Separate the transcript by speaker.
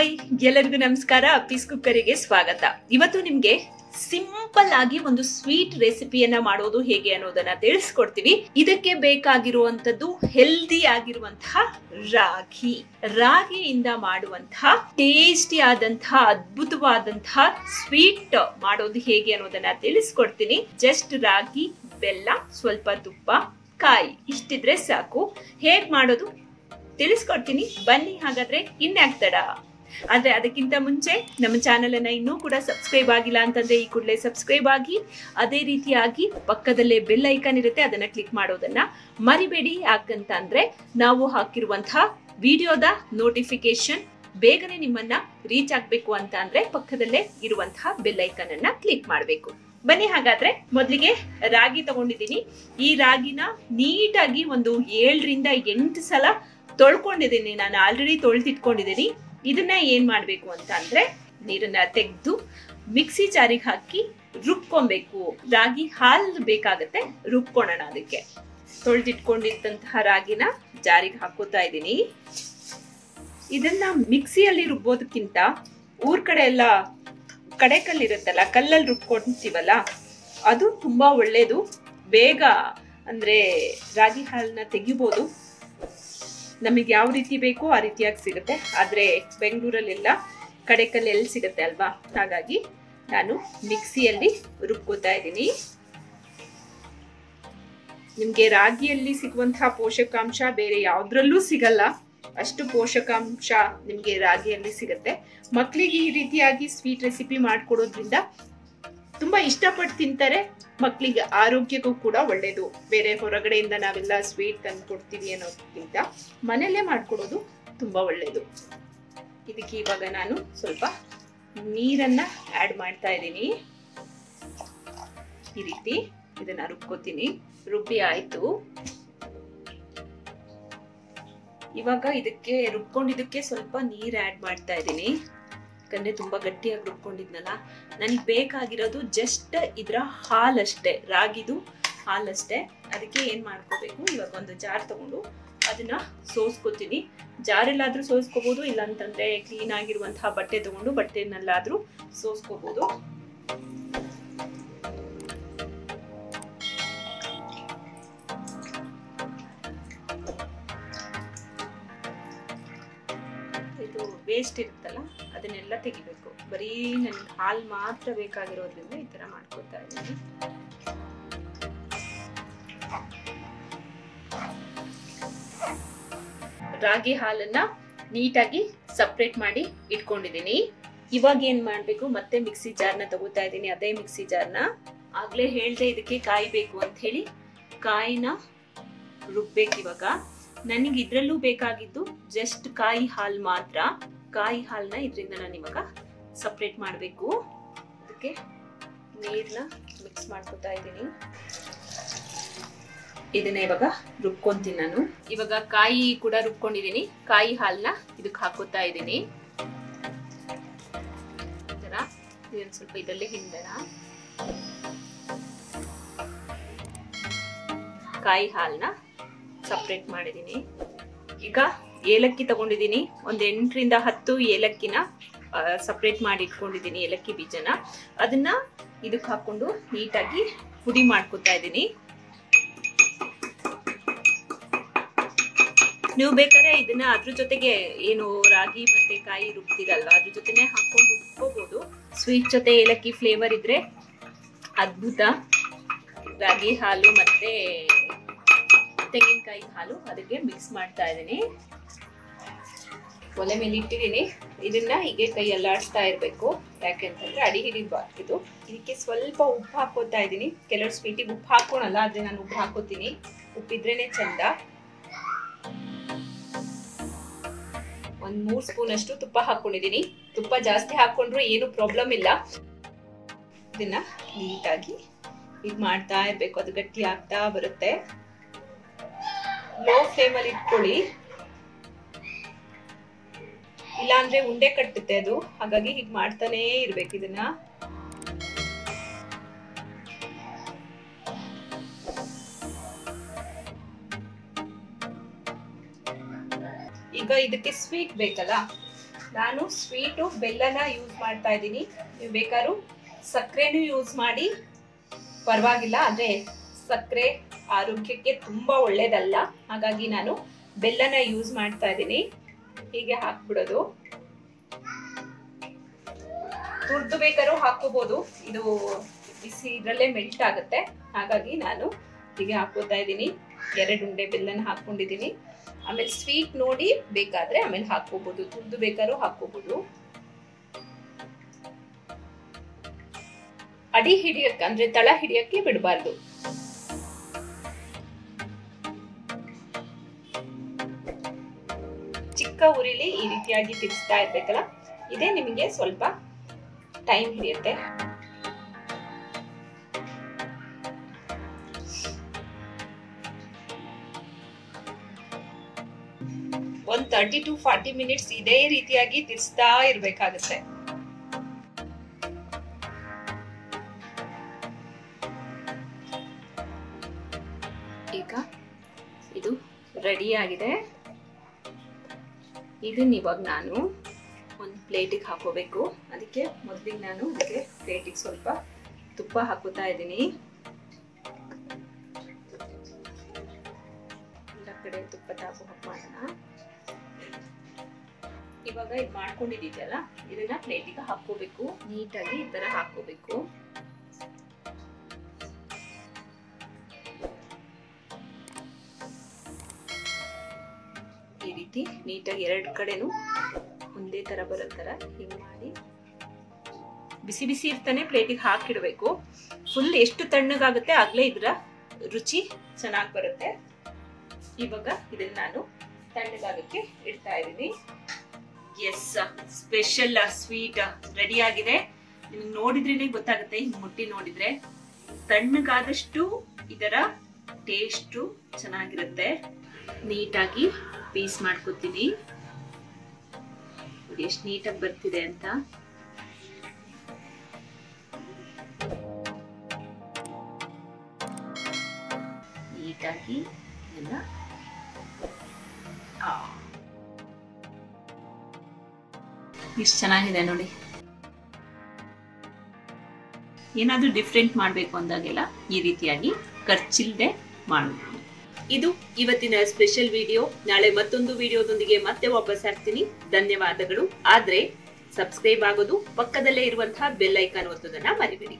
Speaker 1: Hi ಎಲ್ಲರಿಗೂ ನಮಸ್ಕಾರ. ಅಪ್ಪೀಸ್ ಕುಕ್ಕರಿಗೆ ಸ್ವಾಗತ. ಇವತ್ತು ನಿಮ್ಗೆ ಸಿಂಪಲ್ ಆಗಿ ಒಂದು ಸ್ವೀಟ್ ರೆಸಿಪಿಯನ್ನ ಮಾಡೋದು ಹೇಗೆ ಅನ್ನೋದನ್ನ ತಿಳಿಸ್ಕೊಡ್ತೀವಿ. ಇದಕ್ಕೆ ಬೇಕಾಗಿರುವಂತದ್ದು ಹೆಲ್ದಿ ಆಗಿರುವಂತಹ ರಾಗಿಯಿಂದ ಮಾಡುವಂತಹ ಟೇಸ್ಟಿ ಆದಂತಹ ಅದ್ಭುತವಾದಂತಹ ಸ್ವೀಟ್ ಮಾಡೋದು ಹೇಗೆ ಅನ್ನೋದನ್ನ ತಿಳಿಸ್ಕೊಡ್ತೀನಿ. ಜಸ್ಟ್ ರಾಗಿ, ಬೆಲ್ಲ, ಸ್ವಲ್ಪ ತುಪ್ಪ, ಕಾಯಿ ಇಷ್ಟಿದ್ರೆ ಸಾಕು. ಹೇಗ್ ಮಾಡೋದು ತಿಳಿಸ್ಕೊಡ್ತೀನಿ, ಬನ್ನಿ. ಹಾಗಾದ್ರೆ ಇನ್ಯಾಕ್ತಡ. ಆದ್ರೆ ಅದಕ್ಕಿಂತ ಮುಂಚೆ ನಮ್ಮ ಚಾನೆಲ್ ಅನ್ನ ಇನ್ನೂ ಕೂಡ ಸಬ್ಸ್ಕ್ರೈಬ್ ಆಗಿಲ್ಲ ಅಂತಂದ್ರೆ ಈ ಕೂಡಲೇ ಸಬ್ಸ್ಕ್ರೈಬ್ ಆಗಿ, ಅದೇ ರೀತಿಯಾಗಿ ಪಕ್ಕದಲ್ಲೇ ಬೆಲ್ ಐಕಾನ್ ಇರುತ್ತೆ, ಅದನ್ನ ಕ್ಲಿಕ್ ಮಾಡೋದನ್ನ ಮರಿಬೇಡಿ. ಯಾಕಂತ ಅಂದ್ರೆ ನಾವು ಹಾಕಿರುವಂತಹ ವಿಡಿಯೋದ ನೋಟಿಫಿಕೇಶನ್ ಬೇಗನೆ ನಿಮ್ಮನ್ನ ರೀಚ್ ಆಗ್ಬೇಕು ಅಂತ ಅಂದ್ರೆ ಪಕ್ಕದಲ್ಲೇ ಇರುವಂತಹ ಬೆಲ್ ಐಕಾನ್ ಅನ್ನ ಕ್ಲಿಕ್ ಮಾಡಬೇಕು. ಬನ್ನಿ ಹಾಗಾದ್ರೆ ಮೊದಲಿಗೆ ರಾಗಿ ತಗೊಂಡಿದ್ದೀನಿ. ಈ ರಾಗಿನ ನೀಟಾಗಿ ಒಂದು 7 ರಿಂದ 8 ಸಲ ತೊಳ್ಕೊಂಡಿದ್ದೀನಿ. ನಾನು ಆಲ್ರೆಡಿ ತೊಳೆದಿಟ್ಕೊಂಡಿದ್ದೀನಿ. ಇದನ್ನ ಏನ್ ಮಾಡ್ಬೇಕು ಅಂತ ಅಂದ್ರೆ ನೀರನ್ನ ತೆಗೆದು ಮಿಕ್ಸಿ ಜಾರಿಗೆ ಹಾಕಿ ರುಬ್ಕೊಬೇಕು. ರಾಗಿ ಹಾಲು ಬೇಕಾಗತ್ತೆ, ರುಬ್ಕೊಳ್ಳೋಣ. ಅದಕ್ಕೆ ತೊಳೆದಿಟ್ಕೊಂಡಿದ್ದಂತಹ ರಾಗಿನ ಜಾರಿಗೆ ಹಾಕೋತಾ ಇದ್ದೀನಿ. ಇದನ್ನ ಮಿಕ್ಸಿಯಲ್ಲಿ ರುಬ್ಬೋದಕ್ಕಿಂತ ಊರ್ ಕಡೆ ಎಲ್ಲ ಕಡೆ ಕಲ್ಲಿರುತ್ತಲ್ಲ, ಕಲ್ಲಲ್ಲಿ ರುಬ್ಕೊಳ್ತೀವಲ್ಲ, ಅದು ತುಂಬಾ ಒಳ್ಳೇದು. ಬೇಗ ಅಂದ್ರೆ ರಾಗಿ ಹಾಲನ್ನ ತೆಗಿಬೋದು. ನಮಗೆ ಯಾವ ರೀತಿ ಬೇಕೋ ಆ ರೀತಿಯಾಗಿ ಸಿಗುತ್ತೆ. ಆದ್ರೆ ಬೆಂಗಳೂರಲ್ಲೆಲ್ಲ ಕಡೆ ಕಲ್ಲು ಎಲ್ಲಿ ಸಿಗುತ್ತೆ ಅಲ್ವಾ, ಹಾಗಾಗಿ ನಾನು ಮಿಕ್ಸಿಯಲ್ಲಿ ರುಬ್ಕೋತಾ ಇದ್ದೀನಿ. ನಿಮ್ಗೆ ರಾಗಿಯಲ್ಲಿ ಸಿಗುವಂತಹ ಪೋಷಕಾಂಶ ಬೇರೆ ಯಾವ್ದ್ರಲ್ಲೂ ಸಿಗಲ್ಲ. ಅಷ್ಟು ಪೋಷಕಾಂಶ ನಿಮ್ಗೆ ರಾಗಿಯಲ್ಲಿ ಸಿಗುತ್ತೆ. ಮಕ್ಕಳಿಗೆ ಈ ರೀತಿಯಾಗಿ ಸ್ವೀಟ್ ರೆಸಿಪಿ ಮಾಡ್ಕೊಡೋದ್ರಿಂದ ತುಂಬಾ ಇಷ್ಟಪಟ್ಟು ತಿಂತಾರೆ. ಮಕ್ಕಳಿಗೆ ಆರೋಗ್ಯಕ್ಕೂ ಕೂಡ ಒಳ್ಳೇದು. ಬೇರೆ ಹೊರಗಡೆಯಿಂದ ನಾವೆಲ್ಲ ಸ್ವೀಟ್ ತಂದು ಕೊಡ್ತೀವಿ ಅನ್ನೋದಕ್ಕಿಂತ ಮನೆಯಲ್ಲೇ ಮಾಡ್ಕೊಡೋದು ತುಂಬಾ ಒಳ್ಳೇದು. ಇದಕ್ಕೆ ಇವಾಗ ನಾನು ಸ್ವಲ್ಪ ನೀರನ್ನ ಆಡ್ ಮಾಡ್ತಾ ಇದ್ದೀನಿ. ಈ ರೀತಿ ಇದನ್ನ ರುಬ್ಕೋತೀನಿ. ರುಬ್ಬಿ ಆಯ್ತು. ಇವಾಗ ಇದಕ್ಕೆ ರುಬ್ಕೊಂಡಿದ್ದಕ್ಕೆ ಸ್ವಲ್ಪ ನೀರ್ ಆಡ್ ಮಾಡ್ತಾ ಇದ್ದೀನಿ. ಯಾಕಂದ್ರೆ ತುಂಬಾ ಗಟ್ಟಿಯಾಗಿ ರುಬ್ಕೊಂಡಿದ್ನಲ್ಲ. ನನಗೆ ಬೇಕಾಗಿರೋದು ಜಸ್ಟ್ ಇದ್ರ ಹಾಲಷ್ಟೇ, ರಾಗಿದು ಹಾಲಷ್ಟೇ. ಅದಕ್ಕೆ ಏನ್ ಮಾಡ್ಕೋಬೇಕು, ಇವಾಗ ಒಂದು ಜಾರ್ ತಗೊಂಡು ಅದನ್ನ ಸೋಸ್ಕೋತೀನಿ. ಜಾರಲ್ಲಾದ್ರೂ ಸೋಸ್ಕೋಬಹುದು, ಇಲ್ಲ ಅಂತಂದ್ರೆ ಕ್ಲೀನ್ ಆಗಿರುವಂತಹ ಬಟ್ಟೆ ತಗೊಂಡು ಬಟ್ಟೆನಲ್ಲಾದ್ರೂ ಸೋಸ್ಕೋಬಹುದು. ಇದು ವೇಸ್ಟ್ ಇರುತ್ತಲ್ಲ ಅದನ್ನೆಲ್ಲ ತೆಗಿಬೇಕು. ಬರೀ ನನ್ಗೆ ಹಾಲು ಮಾತ್ರ ಬೇಕಾಗಿರೋದ್ರಿಂದ ಈ ತರ ಮಾಡ್ಕೊತಾ ಇದ್ದೀನಿ. ರಾಗಿ ಹಾಲನ್ನ ನೀಟಾಗಿ ಸಪ್ರೇಟ್ ಮಾಡಿ ಇಟ್ಕೊಂಡಿದ್ದೀನಿ. ಇವಾಗ ಏನ್ ಮಾಡ್ಬೇಕು, ಮತ್ತೆ ಮಿಕ್ಸಿ ಜಾರ್ನ ತಗೋತಾ ಇದ್ದೀನಿ. ಅದೇ ಮಿಕ್ಸಿ ಜಾರ್ನ ಆಗ್ಲೇ ಹೇಳ್ದೆ ಇದಕ್ಕೆ ಕಾಯಿ ಬೇಕು ಅಂತ ಹೇಳಿ, ಕಾಯಿನ ರುಬ್ಬೇಕು. ಇವಾಗ ನನಗೆ ಇದ್ರಲ್ಲೂ ಬೇಕಾಗಿದ್ದು ಜಸ್ಟ್ ಕಾಯಿ ಹಾಲು ಮಾತ್ರ. ಕಾಯಿ ಹಾಲನ್ನ ಇದರಿಂದ ನಾನು ಇವಾಗ ಸಪ್ರೇಟ್ ಮಾಡಬೇಕು. ಅದಕ್ಕೆ ನೀರನ್ನ ಮಿಕ್ಸ್ ಮಾಡ್ಕೊತಾ ಇದ್ದೀನಿ. ಇದನ್ನ ಇವಾಗ ರುಬ್ಕೊಂತೀನಿ ನಾನು. ಇವಾಗ ಕಾಯಿ ಕೂಡ ರುಬ್ಕೊಂಡಿದ್ದೀನಿ. ಕಾಯಿ ಹಾಲನ್ನ ಇದಕ್ಕೆ ಹಾಕೋತಾ ಇದ್ದೀನಿ. ಇದನ್ನ ಸ್ವಲ್ಪ ಇದರಲ್ಲೇ ಹಿಂಡೋಣ. ಕಾಯಿ ಹಾಲನ್ನ ಸಪ್ರೇಟ್ ಮಾಡಿದ್ದೀನಿ. ಈಗ ಏಲಕ್ಕಿ ತಗೊಂಡಿದ್ದೀನಿ. ಒಂದು 8 ರಿಂದ 10 ಏಲಕ್ಕಿನ ಸಪ್ರೇಟ್ ಮಾಡಿ ಇಟ್ಕೊಂಡಿದ್ದೀನಿ. ಏಲಕ್ಕಿ ಬೀಜನ ಅದನ್ನ ಇದಕ್ಕೆ ಹಾಕೊಂಡು ನೀಟಾಗಿ ಪುಡಿ ಮಾಡ್ಕೊತಾ ಇದ್ದೀನಿ. ನೀವು ಬೇಕಾದ್ರೆ ಇದನ್ನ ಅದ್ರ ಜೊತೆಗೆ ಏನು ರಾಗಿ ಮತ್ತೆ ಕಾಯಿ ರುಬ್ತೀರಲ್ವ, ಅದ್ರ ಜೊತೆನೆ ಹಾಕೊಂಡು ರುಬ್ಕೋಬಹುದು. ಸ್ವೀಟ್ ಜೊತೆ ಏಲಕ್ಕಿ ಫ್ಲೇವರ್ ಇದ್ರೆ ಅದ್ಭುತ. ರಾಗಿ ಹಾಲು ಮತ್ತೆ ತೆಂಗಿನಕಾಯಿ ಹಾಲು ಅದಕ್ಕೆ ಮಿಕ್ಸ್ ಮಾಡ್ತಾ ಇದ್ದೀನಿ. ಒಲೆ ಮೇಲೆ ಇಟ್ಟಿದ್ದೀನಿ. ಇದನ್ನ ಹೀಗೆ ಕೈ ಅಲ್ಲಾಡಿಸ್ತಾ ಇರ್ಬೇಕು. ಯಾಕೆಂತಂದ್ರೆ ಅಡಿ ಹಿಡಿಬಾರ್ದು. ಇದಕ್ಕೆ ಸ್ವಲ್ಪ ಉಪ್ಪು ಹಾಕೋತಾ ಇದ್ದೀನಿ. ಕೆಲವರು ಸ್ವೀಟಿಗೆ ಉಪ್ಪು ಹಾಕೋಣಲ್ಲ, ಆದ್ರೆ ನಾನು ಉಪ್ಪು ಹಾಕೋತೀನಿ. ಉಪ್ಪಿದ್ರೇನೆ ಚಂದ. 1 3 ಸ್ಪೂನ್ ಅಷ್ಟು ತುಪ್ಪ ಹಾಕೊಂಡಿದ್ದೀನಿ. ತುಪ್ಪ ಜಾಸ್ತಿ ಹಾಕೊಂಡ್ರು ಏನು ಪ್ರಾಬ್ಲಮ್ ಇಲ್ಲ. ಇದನ್ನ ನೀಟಾಗಿ ಇದು ಮಾಡ್ತಾ ಇರ್ಬೇಕು. ಅದು ಗಟ್ಟಿ ಆಗ್ತಾ ಬರುತ್ತೆ. ಲೋ ಫ್ಲೇಮ್ ಅಲ್ಲಿ ಇಟ್ಕೊಳ್ಳಿ, ಇಲ್ಲಾಂದ್ರೆ ಉಂಡೆ ಕಟ್ಟುತ್ತೆ ಅದು. ಹಾಗಾಗಿ ಹೀಗೆ ಮಾಡ್ತಾನೆ ಇರ್ಬೇಕು ಇದನ್ನ. ಈಗ ಇದಕ್ಕೆ ಸ್ವೀಟ್ ಬೇಕಲ್ಲ, ನಾನು ಸ್ವೀಟು ಬೆಲ್ಲನ ಯೂಸ್ ಮಾಡ್ತಾ ಇದ್ದೀನಿ. ನೀವು ಬೇಕಾದ್ರೂ ಸಕ್ಕರೆನೂ ಯೂಸ್ ಮಾಡಿ ಪರವಾಗಿಲ್ಲ, ಆದರೆ ಸಕ್ಕರೆ ಆರೋಗ್ಯಕ್ಕೆ ತುಂಬ ಒಳ್ಳೇದಲ್ಲ. ಹಾಗಾಗಿ ನಾನು ಬೆಲ್ಲನ ಯೂಸ್ ಮಾಡ್ತಾ ಇದ್ದೀನಿ. ಹೀಗೆ ಹಾಕ್ಬಿಡೋದು. ತುರ್ದು ಬೇಕಾದ್ರೂ ಹಾಕೋಬಹುದು, ಇದು ಬಿಸಿ ಇದರಲ್ಲೇ ಮೆಲ್ಟ್ ಆಗುತ್ತೆ. ಹಾಗಾಗಿ ನಾನು ಹೀಗೆ ಹಾಕೋತಾ ಇದ್ದೀನಿ. 2 ಉಂಡೆ ಬೆಲ್ಲನ ಹಾಕೊಂಡಿದ್ದೀನಿ. ಆಮೇಲೆ ಸ್ವೀಟ್ ನೋಡಿ ಬೇಕಾದ್ರೆ ಆಮೇಲೆ ಹಾಕೋಬಹುದು, ತುರ್ದು ಬೇಕಾದ್ರೂ ಹಾಕೋಬಹುದು. ಅಡಿ ಹಿಡಿಯಕ್ಕೆ ಅಂದ್ರೆ ತಳ ಹಿಡಿಯಕ್ಕೆ ಬಿಡಬಾರ್ದು. ಚಿಕ್ಕ ಉರಿಲಿ ಈ ರೀತಿಯಾಗಿ ತಿರ್ಸ್ತಾ ಇರ್ಬೇಕಲ್ಲ, ಇದೇ ನಿಮಗೆ ಸ್ವಲ್ಪ ಟೈಮ್ ಹಿಡಿಯುತ್ತೆ. ಒಂದು 30 to 40 ಮಿನಿಟ್ಸ್ ಇದೇ ರೀತಿಯಾಗಿ ತಿರ್ಸ್ತಾ ಇರ್ಬೇಕಾಗುತ್ತೆ. ಈಗ ಇದು ರೆಡಿ ಆಗಿದೆ. ಇದನ್ನ ಇವಾಗ ನಾನು ಒಂದು ಪ್ಲೇಟಿಗೆ ಹಾಕೋಬೇಕು. ಅದಕ್ಕೆ ಮೊದಲಿಗೆ ನಾನು ಅದಕ್ಕೆ ಪ್ಲೇಟಿಗೆ ಸ್ವಲ್ಪ ತುಪ್ಪ ಹಾಕೋತಾ ಇದ್ದೀನಿ. ಎಲ್ಲ ಕಡೆ ತುಪ್ಪ ತಾಕು ಮಾಡೋಣ. ಇವಾಗ ಇದು ಮಾಡ್ಕೊಂಡಿದ್ದೀವಲ್ಲ, ಇದನ್ನ ಪ್ಲೇಟಿಗೆ ಹಾಕೋಬೇಕು. ನೀಟಾಗಿ ಈ ತರ ಹಾಕೋಬೇಕು. ಈ ರೀತಿ ನೀಟಾಗಿ 2 ಕಡೆನೂ ಒಂದೇ ತರ ಬರೋ ತರ ಹಿಂಗ್ ಮಾಡಿ ಬಿಸಿ ಬಿಸಿ ಇರ್ತಾನೆ ಪ್ಲೇಟಿಗೆ ಹಾಕಿಡ್ಬೇಕು. ಫುಲ್ ಎಷ್ಟು ತಣ್ಣಗಾಗುತ್ತೆ ಆಗ್ಲೇ ಇದರ ರುಚಿ ಚೆನ್ನಾಗಿ ಬರುತ್ತೆ. ಇವಾಗ ಇದನ್ನ ನಾನು ತಣ್ಣಗಾಗಕ್ಕೆ ಇಡ್ತಾ ಇದ್ದೀನಿ. ಎಸ್, ಸ್ಪೆಷಲ್ ಸ್ವೀಟ್ ರೆಡಿ ಆಗಿದೆ. ನಿಮ್ಗೆ ನೋಡಿದ್ರೇನೆ ಗೊತ್ತಾಗುತ್ತೆ, ಹಿಂಗ್ ಮುಟ್ಟಿ ನೋಡಿದ್ರೆ. ತಣ್ಣಗಾದಷ್ಟು ಇದರ ಟೇಸ್ಟ್ ಚೆನ್ನಾಗಿರುತ್ತೆ. ನೀಟಾಗಿ ಪೀಸ್ ಮಾಡ್ಕೊತೀನಿ. ನೋಡಿ ಎಷ್ಟು ನೀಟಾಗಿ ಬರ್ತಿದೆ ಅಂತ. ನೀಟಾಗಿ ಎಲ್ಲ ಇಷ್ಟು ಚೆನ್ನಾಗಿದೆ ನೋಡಿ. ಏನಾದ್ರೂ ಡಿಫ್ರೆಂಟ್ ಮಾಡಬೇಕು ಅಂದಾಗೆಲ್ಲ ಈ ರೀತಿಯಾಗಿ ಖರ್ಚಿಲ್ಲದೆ ಮಾಡಬಹುದು. ಇದು ಇವತ್ತಿನ ಸ್ಪೆಷಲ್ ವಿಡಿಯೋ. ನಾಳೆ ಮತ್ತೊಂದು ವಿಡಿಯೋದೊಂದಿಗೆ ಮತ್ತೆ ವಾಪಸ್ ಆಗ್ತೀನಿ. ಧನ್ಯವಾದಗಳು. ಆದ್ರೆ ಸಬ್ಸ್ಕ್ರೈಬ್ ಆಗೋದು, ಪಕ್ಕದಲ್ಲೇ ಇರುವಂತಹ ಬೆಲ್ ಐಕಾನ್ ಒತ್ತೋದನ್ನ ಮರಿಬೇಡಿ.